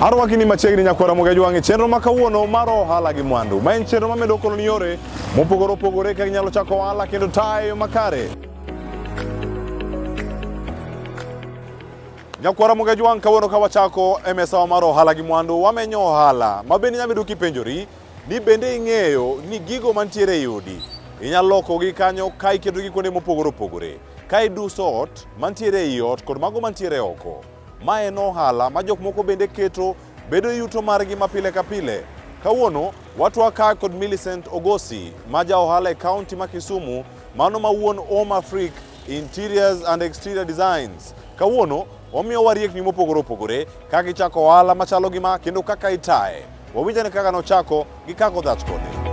Arwaki ni machiegni nyakwara moga jwangi chenro makawuono mar ohala gi mwandu. Ma en chenro mamedo kono ni yore mopogore opogore kaka inyalo chako ohala kendo tayo makare. Nyakwara moga jwang kawuono ka wachako mesa mar ohala gi mwandu wamenyo ohala. Mabende nyabedo kipenjori ni bende ing'eyo ni gigo mantiere e udi inyalo lokogi kanyo ka iketogi kuonde mopogore opogore. Ka iduso ot mantiere ei ot kod mago mantiere oko. Ma en ohala ma jok moko bende keto bedo yuto margi mapile ka pile. Kawuono watwaka kod Millicent Ogosi ma ja ohala e kaunti ma Kisumu, mano ma wuon Home Afrique Interiors and Exterior Designs. Kawuono omiyo wariekni mopogore opogore kaka ichako ohala machalo gima kendo kaka itaye. Wawinjane kaka nochako gi kaka odhach kode.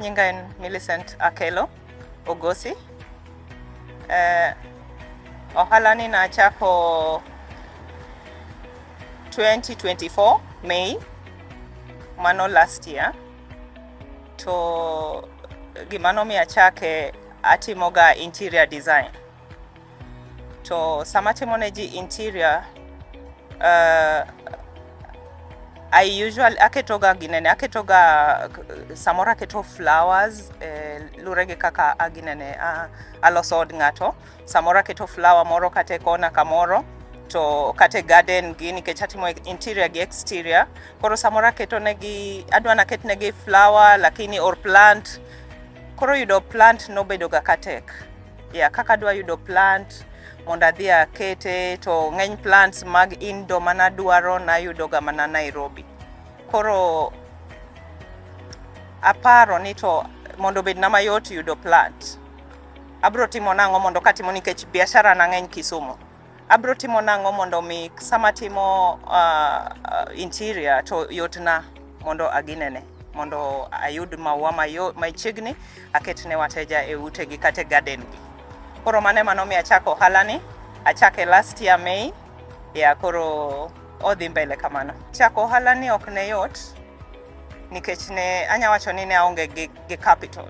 Nyinga en Millicent Ogosi. Ohala ni nachako 2024 May, mano last year. To gimano mi achake atimoga interior design. To sama timoneji interior, I usually aketoga samora keto flowers, lurege kaka aginene aloso od ng'ato. Samora keto flower moro kate kona kamoro, to kate garden gini kechatimo interior gi exterior. Koro samora keto negi, adwana ket negi flower lakini or plant. Koro yudo plant no bedo ga katek. Kaka dwa yudo plant monda dhia kete to ng'eny plants mag indo mana duaro na yudo ga mana Nairobi. Koro aparo ni to mondo bed na mayot yudo plant. Abro timo nang'o mondo katimo nikech biashara na ng'eny Kisumu. Abro timo nang'o mondo mi sama timo interior to yotna mondo aginene. Mondo ayud maua machiegni aketne wateja e ute gi kate garden gi. Koro mano mi achako ohala ni, achake last year May, koro odhi mbele kamano. Chako ohala ni ok ne yot, nikech ne anyawacho ni ne aonge gi capital.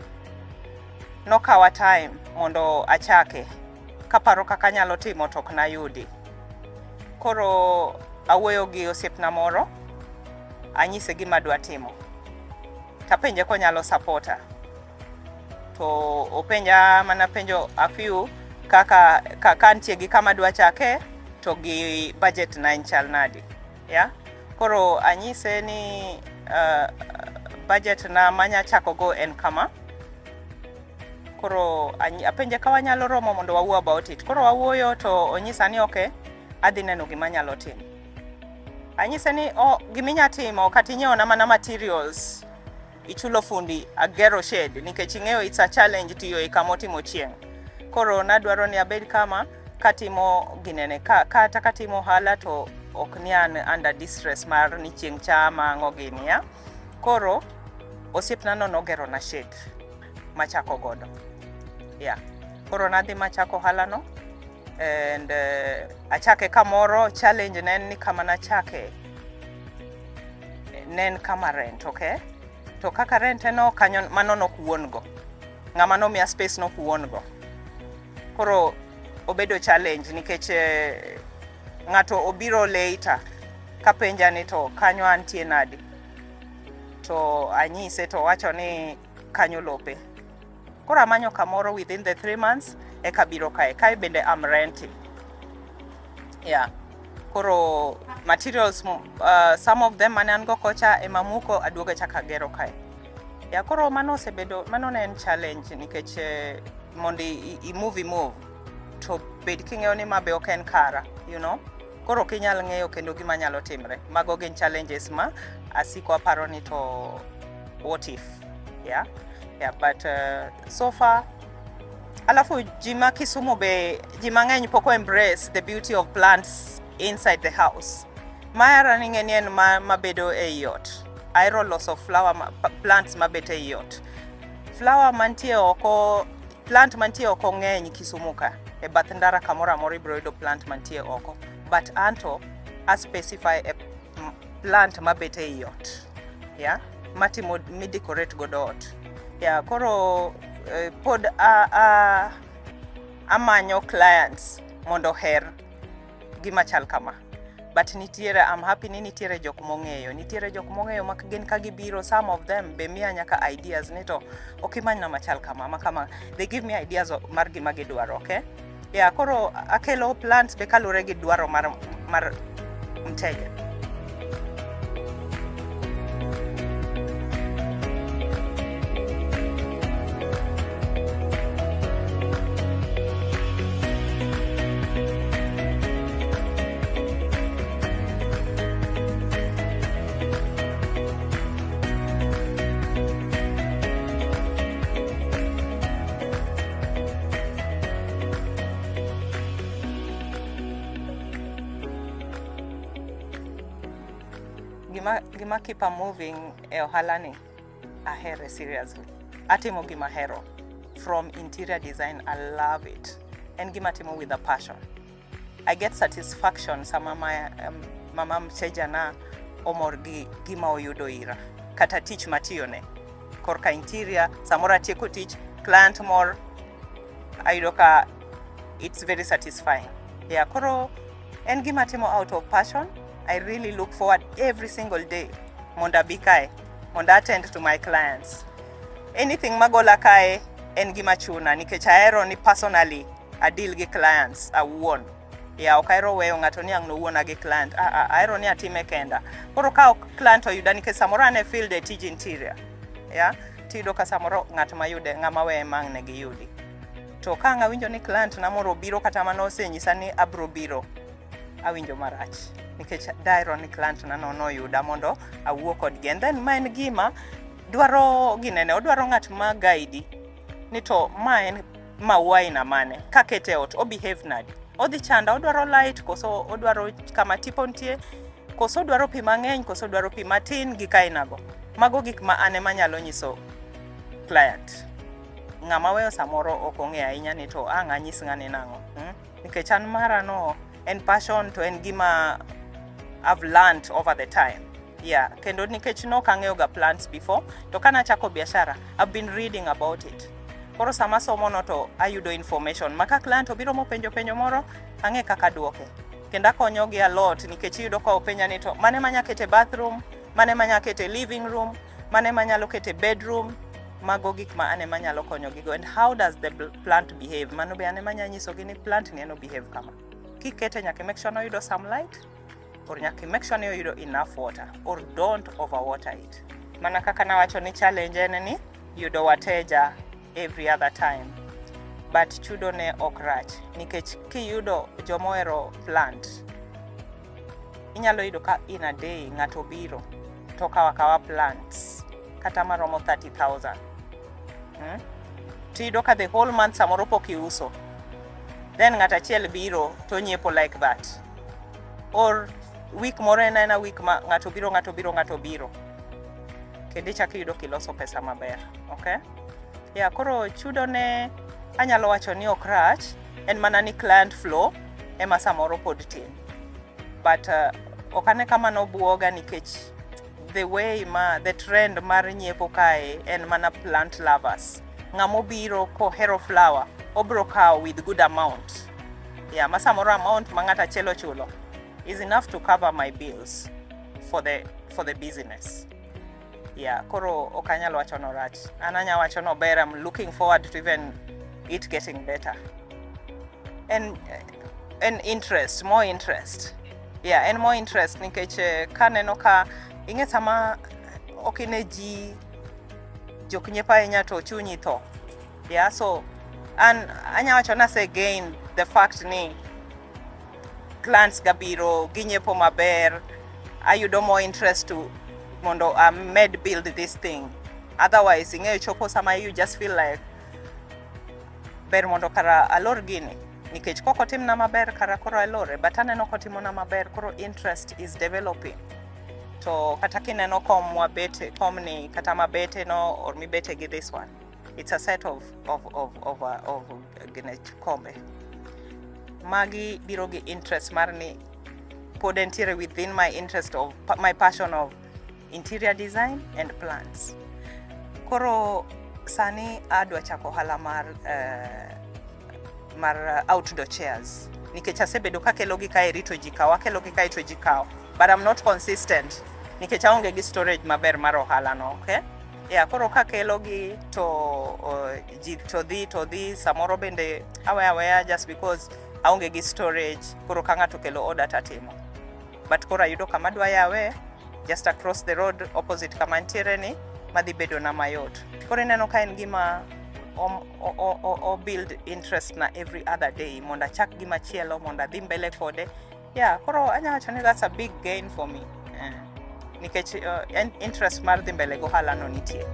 Nokawa time mondo achake, kaparo kaka nyalo timo tok na yudi. Koro awuoyo gi osiepna moro, anyise gima dwa timo. Tapenje ko nyalo supporta. To openja mana penjo a few kaka ntie gi kama dwa chake to gi budget na inchal nadi. Koro anyise ni budget na manya chako go en kama. Koro apenje ka wanyalo romo mondo wawuo about it. Koro wawuoyo to onyisa ni okay, adhi neno gima nyalo timo. Anyise ni giminya timo kati nyiewo na mana materials. Ichulo fundi agero shed nikech ing'eyo it's a challenge tiyo ikamotimo chieng'. Koro nadwaro ni abed kama katimo ginene kata katimo ohala to ok ni an under distress mar ni chieng' chama ng'ogini ya. Koro osiepna no nogero na shed machako godo. Koro nadhi machako ohala no and achake kamoro. Challenge nen ni kama nachake nen kama rent, okay? To kaka rent no kanyo mano no kuon go. Ng'ama no miya space no kuon go. Koro obedo challenge nikech ng'ato obiro later kapenja ni to kanyo antie nadi. To anyise to wacho ni kanyo lope. Koro amanyo kamoro within the 3 months eka biro kae bende am renting. Koro materials some of them mane ango kocha emamuko aduoga chaka gero kae. Koro mano ne en challenge nikech mondi move to bed king'eyo ni mabe ok en kara, Koro kinyal ng'eyo kendo gima nyalo timre. Mago gin challenges ma asiko aparo ni to what if. But so far alafu jima Kisumu be jima ng'eny poko embrace the beauty of plants inside the house. Mara ning'eni en mabedo e yot. Aero loso flower plants mabete e yot. Flower mantie oko, plant mantie oko ng'eny Kisumu ka. E bath ndara kamora moro ibro yudo plant mantie oko. But anto a specify a plant mabete e yot. Matimo mi decorate godo ot. Koro pod amanyo clients mondo her gima chal kama. But nitiere, I'm happy ni nitiere jok mong'eyo mak gin ka gibiro, some of them be miya nyaka ideas ni to okimany na machal kama makama, they give me ideas mar gima gidwaro, okay? Yeah, koro akelo plants be kalure gi dwaro mar mteja. Gima keep moving e ohala ni ahere seriously. Atimo gima hero. From interior design, I love it. And gima timo with a passion. I get satisfaction sama mama mteja na omor gi gima oyudo ira. Kata tich matiyone. Korka interior, samora tieko tich, client more, ayudo ka it's very satisfying. Yeah, koro en gima timo out of passion. I really look forward every single day monda bikae, monda attend to my clients. Anything magola kae en gima chuna nikech ahero ni personally a deal gi clients awuon. Ya okairo weyo ngato ni ang no wuona gi client. Ahero ni atime kenda. Koro ka client oyuda nikech samoro ane field e tij interior. Ya, tido ka samoro ngato mayude ngama we mang ne gi yudi. To ka ngawinjo ni client na moro biro kata mano osenyisa ni abro biro, awinjo marach. Nikech dairo ni client na no yuda mondo awuo kodgi. And then maen gima dwaro ginene, odwaro ngat ma guide ni to maen maua ina mane kakete ot o behave nadi, odhi chanda, odwaro light koso odwaro kama tipo ntie, koso odwaro pi mang'eny, koso odwaro pi matin gi kainago. Mago gik ma ane manyalo nyiso client. Ngama weyo samoro ok ong'e ahinya ni to ang'anyis ng'ane nango. Nikech an mara no en passion to en gima I've learned over the time. Yeah, kendo nikech no kang'eyo ga plants before, to kana chako biashara, I've been reading about it. Koro sama somo no to ayudo information. Maka client obiro mo penjo moro, ang'e kaka duoke. Kenda konyo gi a lot nikech yudo ka openya ni to mane manya kete bathroom, mane manya kete living room, mane manya kete bedroom, mago gik ma ane manyalo konyo gigo. And how does the plant behave? Mano be ane manya nyiso gi ni plant ni eno behave kama. Kikete nyaka make sure no yudo some light, or nyaka make sure no yudo enough water, or don't overwater it. Mana kaka nawacho ni challenge ene ni yudo wateja every other time. But chudo ne okrach. Nikech kiyudo jomoero plant, inyalo yudo ka in a day ng'ato biro to kawa plants kata maromo 30,000. Tiyudo ka the whole month samoro pok iuso. Then ng'ata chiel biro to nyiepo like that. Or week moro ena week ma ng'ato biro. Kendo chak yudo kiloso pesa maber, okay? Yeah, koro chudo ne anyalo wacho ni okrach, en mana ni client flow ema samoro pod tin. But okane kama no buoga nikech the trend mar nyiepo kae en mana plant lovers. Ngamo biro ko hero flower, obro kaw with good amount. Yeah, masamoro amount mangata chelo chulo is enough to cover my bills for the business. Yeah, koro okanyalo wacho no rach. Ananya wacho no ber. I'm looking forward to even it getting better. And interest, more interest. Yeah, and more interest nikech kaneno ka inge sama okineji jok nyepa enya to chunyi to. Yeah, so anya wacho na say again the fact ni clients gabiro ginyepo maber, ayudo more interest to mondo med build this thing. Otherwise inge chopo sama you just feel like ber mondo kara alor gini nikech koko tim na maber kara koro alore, but aneno kotimo na maber koro interest is developing. To kata kineno komwa bete komni kata mabete no or mi bete gi this one, it's a set of gine kombe magi biro gi interest marni pod entiere within my interest of my passion of interior design and plants. Koro sani adwa chako ohala mar outdoor chairs. Nikech asebedo kakelogi kae rito ji kawo, akelogi kae to ji kawo. But I'm not consistent. Nikech aonge gi storage maber mar ohala no, okay? Yeah, koro kakelogi to ji to dhi samoro bende aweya just because aonge gi storage, koro ka ng'ato kelo order tatimo. But koro ayudo kama adwa yawe just across the road opposite kama ntiere ni madhi bedo na mayot. Koro ineno ka en gima o build interest na every other day mondo achak gima chielo mondo adhi mbele kode. Yeah, koro anya wacho ni that's a big gain for me. Nikech interest mar dhi mbele go ohala no nitie.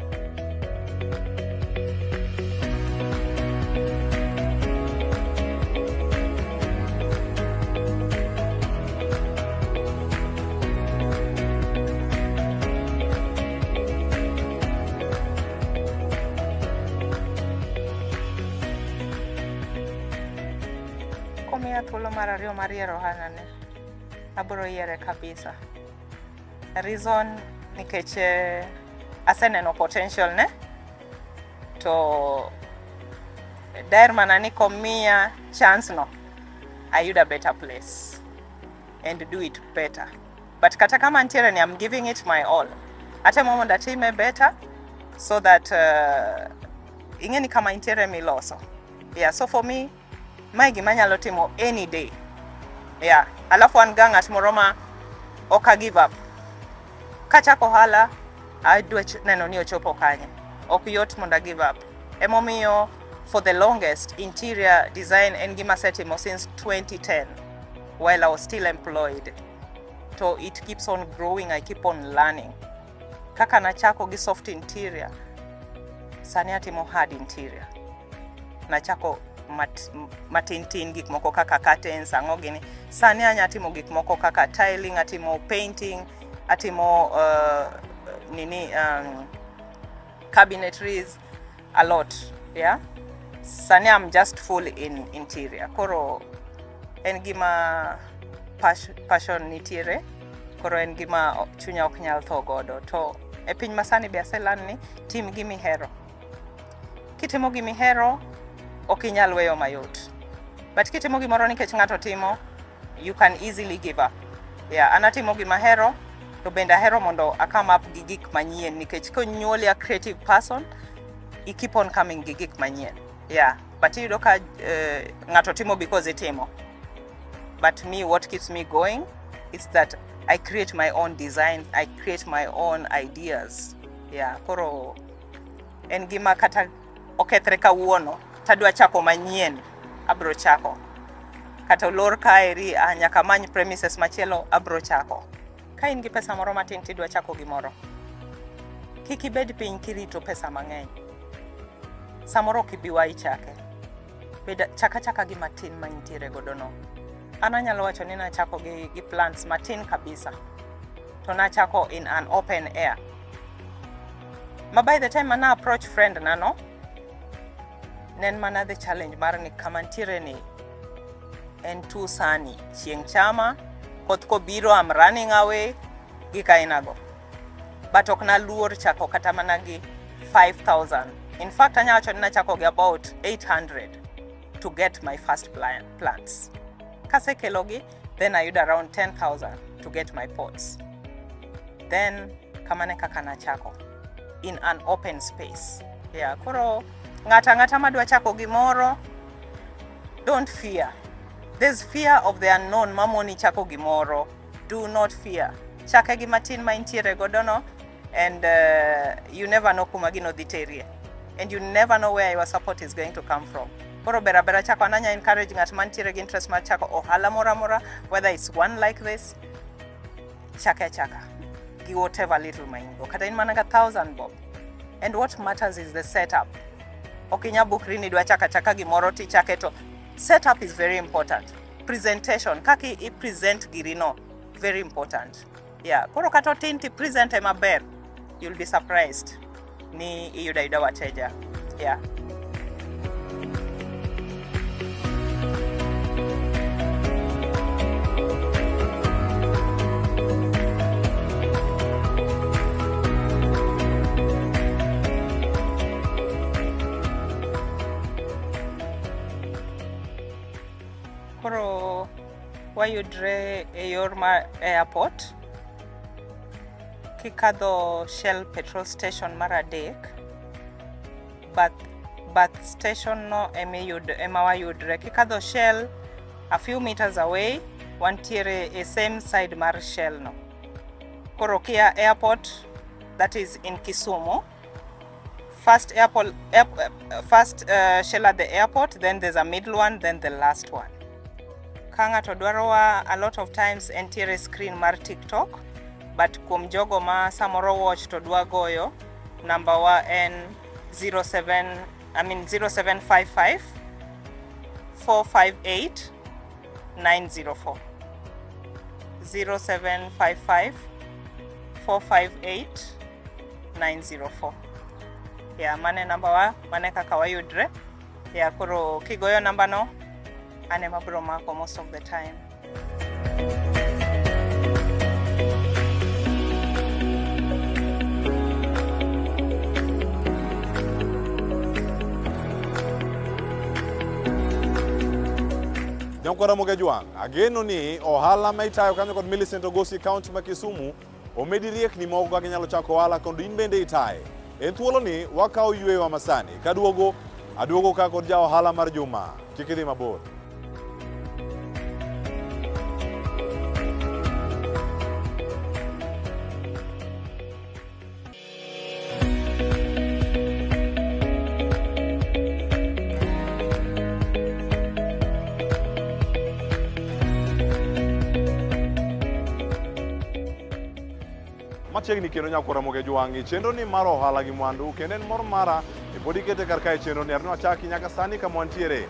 Komiya thuolo mar ariyo mar yiero ohala ne, abiro yiere kabisa. Reason nikech aseneno potential ne, to daer mana ni komiya chance no, ayuda a better place and do it better. But kata kama ntiere ni I'm giving it my all. Atemo mondo atime better so that ingeni kama ntiere miloso. Yeah, so for me, mae gima nyalo timo any day. Yeah, alafu an ga ng'at moro ma ok give up. Kachako ohala, adwa neno ni ochopo kanye. Ok yot mondo give up. Emomiyo for the longest, interior design en gima setimo since 2010 while I was still employed. So it keeps on growing, I keep on learning. Kaka nachako gi soft interior, sani atimo hard interior. Nachako matintin gik moko kaka curtains, ang'o gini. Sani anya timo gik moko kaka tiling, atimo painting, atimo cabinetries, a lot. Yeah, sani I'm just full in interior. Koro en gima passion nitiere, koro en gima chunya ok nyal tho godo. To e piny masani be aselan ni tim gimihero. Kitimo gimihero ok inyal weyo mayot. But kitimo gimoro nikech ng'ato timo, you can easily give up. Yeah, anatimo gimahero, to bende ahero mondo I come up gi gik manyien nikech konyuoli a creative person, I keep on coming gi gik manyien. Yeah, but iyudo ka ng'ato timo because itimo. But me, what keeps me going is that I create my own design, I create my own ideas. Yeah, koro en gima kata okethre kawuono, tadwa chako manyien, abro chako. Kata olor kaeri nyaka many premises machielo, abro chako. Ka in gi pesa moro matin tidwa chako gimoro, kik ibed piny kirito pesa mang'eny. Samoro kibiwa ichake. Beda chaka gi matin ma intiere godo no. Ana nyalo wacho ni nachako gi plants matin kabisa. To nachako in an open air. Ma by the time ana approach friend na no, nen mana the challenge mar ni kama ntiere ni en too sunny. Chieng' chama, koth kobiro I'm running away, gika inago. But ok naluor chako kata mana gi 5,000. In fact, anya wacho ni nachako gi about 800 to get my first plants. Kase kelogi, then I ayuda around 10,000 to get my pots. Then kamane kaka nachako in an open space. Yeah, koro ngata madwa chako gimoro, don't fear. There's fear of the unknown. Mamoni chako gimoro, do not fear. Chake gi matin ma intiere godo no, and you never know kuma gino dhiterie, and you never know where your support is going to come from. Koro bera chako. Ananya encourage ngat mantiere gi interest mar chako ohala mora, whether it's one like this, chaka gi whatever little maingo. Kata in mana ga 1,000 bob. And what matters is the setup. Okinya bukri ni dwa chaka gimoro ti chake to. Setup is very important. Presentation, kaki I present girino, very important. Yeah, koro kato tinti present maber, you'll be surprised. Ni iyuda wateja. Yeah. Koro wayudre e yor mar airport kikadho Shell petrol station mar adek, bath station no ema wayudre. Kikadho Shell a few meters away wantiere a same side mar Shell no. Koro kia airport, that is in Kisumu. First Shell at the airport, then there's a middle one, then the last one. Kanga to dwarowa a lot of times entiere screen mar TikTok, but kuom jogo ma samoro watch to dwa goyo, number wa en 0755 458 904. 0755 458 904. Yeah, mane number wa, mane kaka wayudre. Yeah, koro kigoyo number no, ane mabro mako most of the time. Nyakwara Mogejwang, ageno ni ohala ma itayo kanyo kod Millicent Ogosi County ma Kisumu omedi riekni moko kaka inyalo chako ohala kendo in bende itaye. En thuolo ni wakawo yweyo wa masani. Aduogo ka kod ja ohala mar juma. Kik idhi mabor. Machiegni kendo Nyakwara Mogejwang, chenro ni mar ohala gi mwandu kendo en mor mara e pod ikete kar kae chenro ni arno achaki nyaka sani kama wantiere.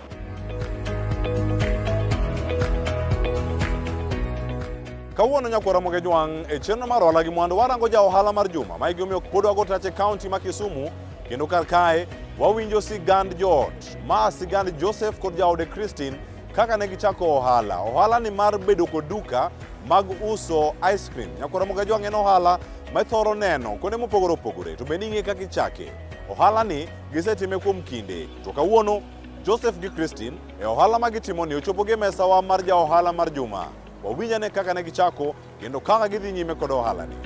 Kawuono Nyakwara Mogejwang e chenro mar ohala gi mwandu warango ja ohala mar juma ma igomio pod wago tache county ma Kisumu kendo kar kae wawinjo sigand joot ma sigand Joseph kod jaode Christine kaka ne gichako ohala. Ohala ni mar bedo kod duka mag uso ice cream. Nyakwara Mogejwang en ohala ma ithoro neno kuonde mopogore opogore, to bende ing'e kaka ichake. Ohala ni gisetime kuom kinde, to kawuono Joseph gi Christine e ohala ma gitimo ni ochopo gi mesa wa mar ja ohala mar juma. Wawinjane kaka ne gichako kendo kaka gidhi nyime kod ohala ni.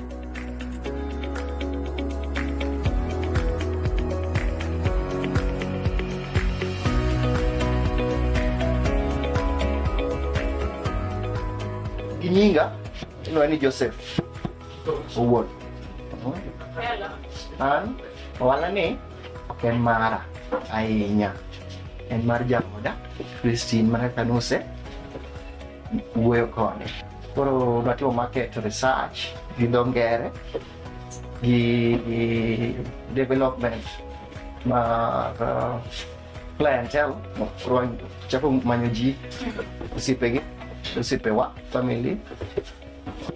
Nyinga ino ni Joseph owuon. An ohala ni ok en mara ahinya, en mar jaoda Christine mana kanuse wuoyo kode. Koro natimo market research gi dho ngere gi development mar clientele. Koro chako manyo ji osiepewa family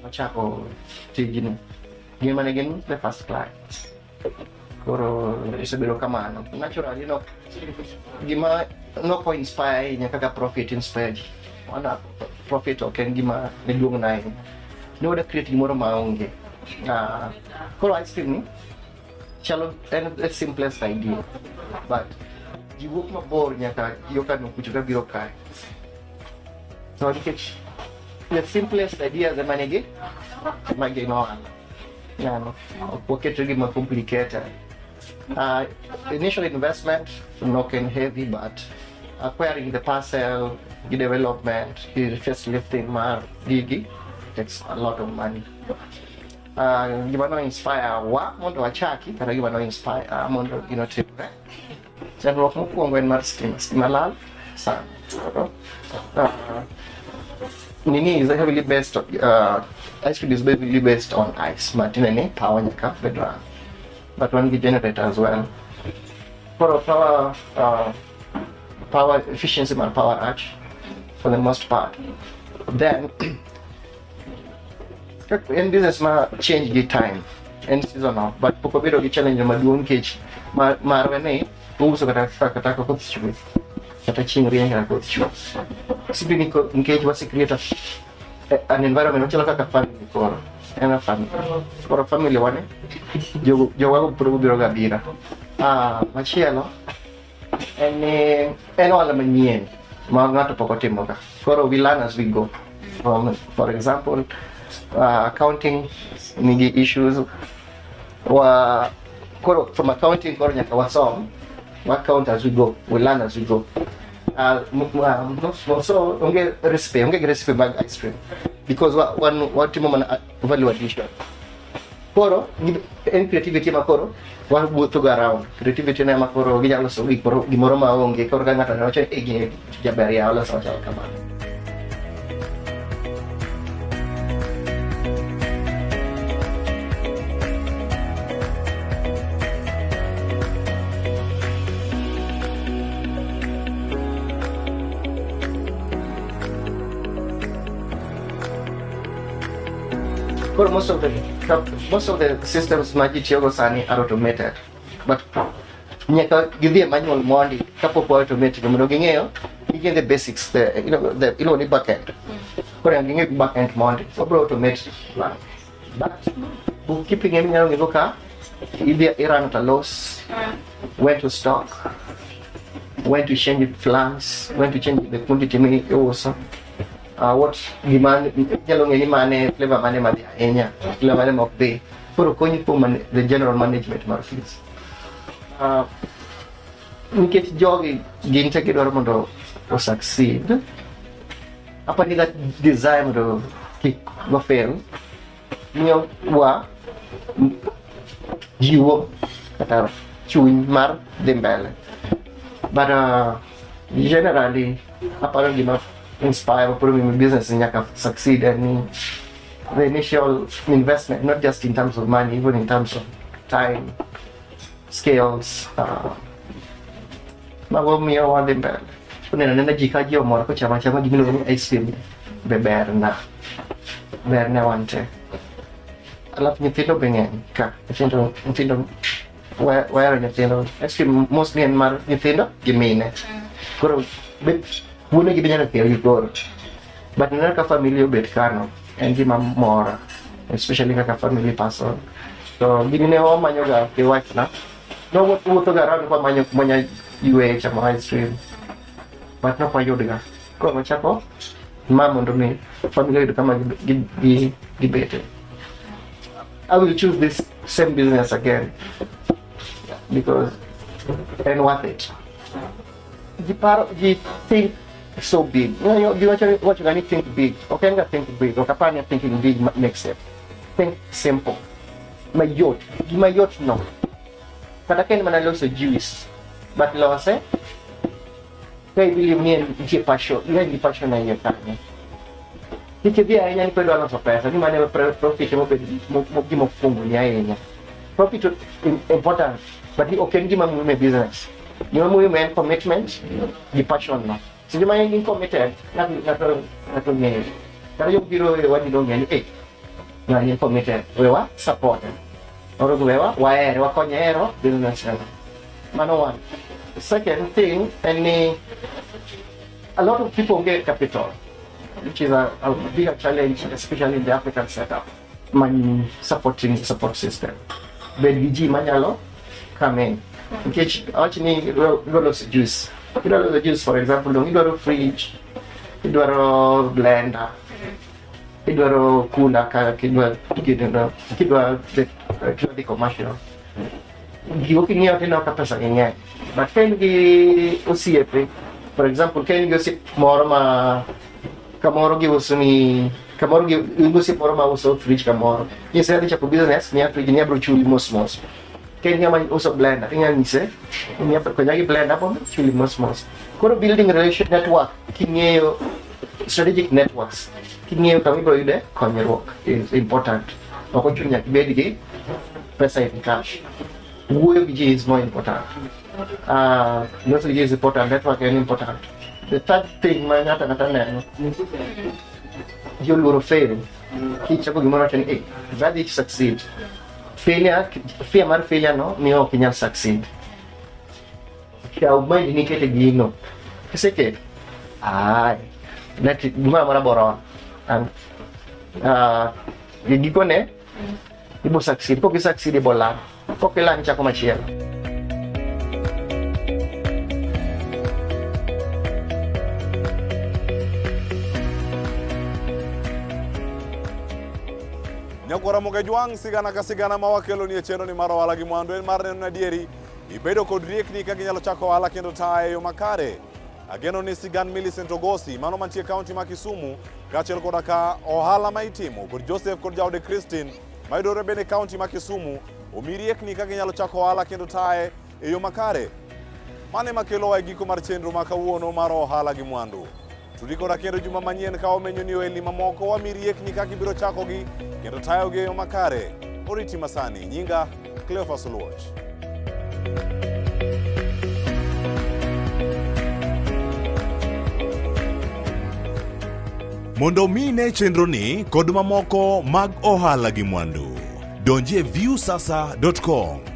machako tijni. Gima ne gin the first clients. Koro isebedo kamano. Naturally no gima no ko inspire ahinya kaka profit inspire ji. Wana profit ok en gima neduong' na ahinya. Ne wada create gimoro maonge. Koro ice cream ni chalo en the simplest idea, but ji wuok mabor nyaka yo kano kucho ka biro kae. So the simplest ideas ema nigi no ohala. Waketo gima complicated. Initial investment not heavy, but acquiring the parcel, the development, the facelifting mar digi takes a lot of money. Gima no inspire wa mondo wachaki kata gima no inspire mondo timre. Chandruok mokwongo en mar stima lal sana. Nini is heavily based on ice cream is heavily based on ice. Martinelli power nyaka bedra, but one generator as well. For power efficiency and power arch for the most part. Then in business ma change the time and seasonal, but pokobiro the challenge maduong cage marwene uso kata ko chuth kata ching rieny kata ko chuth. Simply engage was create an environment which like a family for and a family. For a family one, you will probably bira. Tielo and all the manien. ma ng'ato pok otimo ka. Koro we learn as we go. For example, accounting nigi issues koro from accounting koro nyaka wasom, we count as we go, we learn as we go. So onge recipe mag ice cream because watimo mana value addition. Koro en creativity makoro wuotho go around. Creativity na makoro ginyalo loso gimoro maonge koro ka ng'ato noche gini jaber ya loso chal kamano. Most of the systems ma ji tiyogo sani are automated, but nyaka gidhi e manual mondi kapok wa automated mondo ging'eyo gin the basics, the back end. Koro ging'e back end mondi obro automate plan. But bookkeeping em nyalo ng'eyo ka idhi run at a loss, when to stock, when to change plans, when to change the quantity mi iuso. What demand nyalo ng'eni mane flavor mane madhi ahinya, flavor mane mok dhi. Koro konyi kuom the general management mar fees. Nikech jogi gin te gidwaro mondo o succeed, apani that desire mondo kik go fail miyo wa jiwo kata chuny mar dhi mbele. But generally aparo gima inspire for my business nyaka succeed, and the initial investment, not just in terms of money, even in terms of time, skills, magomiyo wadhi mbele. Nena ji ka ji omor ko chama gimiluongo ni ice cream be ber na wante. Alafu nyithindo be ng'eny ka nyithindo wahero nyithindo. Ice cream mostly en mar nyithindo gi mine. Koro wuone gi nyalo kelo gigoro, but nena ka family obet kano en gima mora, especially kaka family person. So gini ne omanyo ga kiwach na no wuotho ga around kwa manyo monya yue chamo ice cream, but no kwa yudga. Koro machako mondo mi family yud kama gibete. I will choose this same business again because and worth it. You think so big. You actually what you can think big. Okay, I'm gonna think big. Okay, I'm thinking big next step. Think simple. My yacht no. Kada ken man loso juice. But lose kay believe me in passion. Yung passion na yun kanya. Dito dia ay ni pwede sa pesa. Ni man profit mo fungo niya niya. Profit important, but okay di man mo business. Yung mo yung commitment, di passion na. So di man yung committed, na ngayon. Pero yung biro wadi dong yan na yung committed. Wewa support. Oro wewa waere wakonyero business na. Mano one. Second thing, a lot of people get capital, which is a bigger challenge, especially in the African setup. Man support system. BDG manyalo come in. Okay, actually, lots of juice. You know the juice, for example, you do a fridge, you do a blender, you do a cooler, you do a commercial. You can hear no capacity, but can you see a for example, can you see more Kamoro give us me Kamoro give you see more also fridge Kamoro. You said it's a business, near fridge near chuli most. Can you also blend? I think I say, near Konyaki blend up on chuli most. Koro building relation network, kinyo strategic networks. Kinyo kami bro ide konyo work is important. Opportunity bedi pesa in cash. UFG is more important. UFG is important, network is important. The third thing, you will fail. Teach a good morning, that is succeed. Failure no, you can succeed. How might indicate a gino? Second, let it Boron. And the Gipone, you will succeed. Poki succeed, Bola. Poki lancha come Tielo. Nyakora Mogajwang sigana ka sigana mawakelo ni cheno ni maro Ohala gi Mwandu en mar neno na dieri ibedo kod riekni ka ginyalo chako ohala kendo tayo makare. Ageno ni sigan Millicent Ogosi mano mantie kaunti ma Kisumu kaachiel koda ka ohala ma itimo kod Joseph kod jaode Christine mayudore bende kaunti ma Kisumu omi riekni ka ginyalo chako ohala kendo taye e yo makare. Mane makelo e giko mar chenro ma kawuono mar Ohala gi Mwandu. Tudi koda kendo juma manyien ka omenyo ni ohelni mamoko wami riekni ka gibiro chakogi kendo tayogi e yo makare. Oriti masani nyinga Cleophas Oluoch. Mondo mine chenro ni kod mamoko mag Ohala gi Mwandu, donje viewsasa.com.